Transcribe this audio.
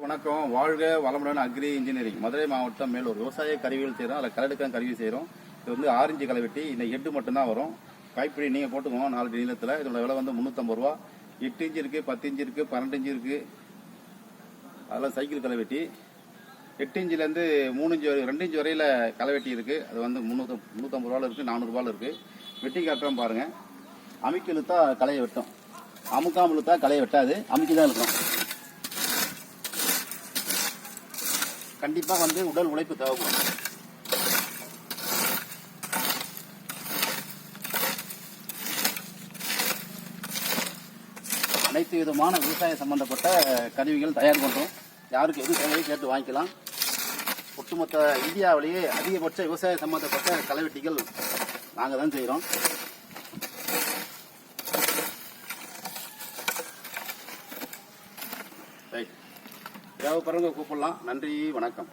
வணக்கம். வாழ்க வளமுடன். அக்ரி இன்ஜினியரிங் மதுரை மாவட்டம் மேலூர் விவசாய கருவிகள் செய்கிறோம். அதில் கலடுக்கான் கருவி செய்கிறோம். இது வந்து 6 இன்ச்சு களைவெட்டி. இந்த ஹெட்டு மட்டும்தான் வரும். கைப்பிடி நீங்கள் போட்டுக்கோங்க 4 நீளத்தில். இதோட விலை வந்து 350 ரூபா. 8 இன்ச்சு இருக்குது, 10 இன்ச்சு இருக்குது, 12 இன்ச்சு இருக்குது. அதெல்லாம் சைக்கிள் களைவெட்டி. 8 இன்ச்சிலேருந்து 3 இன்ச்சு 2 இன்ச்சு வரையில் களைவெட்டி இருக்குது. அது வந்து 350 ரூபாவில் இருக்குது, 400 ரூபாயில் இருக்குது. வெட்டி காட்டுறோம் பாருங்கள். அமுக்கி இழுத்தா களையை வெட்டும், அமுக்காமல் இழுத்தா களையை வெட்டாது. அமுக்கி தான் இழுக்கும். கண்டிப்பாக வந்து உடல் உழைப்பு தேவைப்படும். அனைத்து விதமான விவசாய சம்பந்தப்பட்ட கருவிகள் தயார் பண்ணுறோம். யாருக்கு எது தேவையோ கேட்டு வாங்கிக்கலாம். ஒட்டுமொத்த இந்தியாவிலேயே அதிகபட்ச விவசாய சம்பந்தப்பட்ட களைவெட்டிகள் நாங்கள் தான் செய்கிறோம். ரைட், தேவைப்படுறவங்க கூப்பிடலாம். நன்றி, வணக்கம்.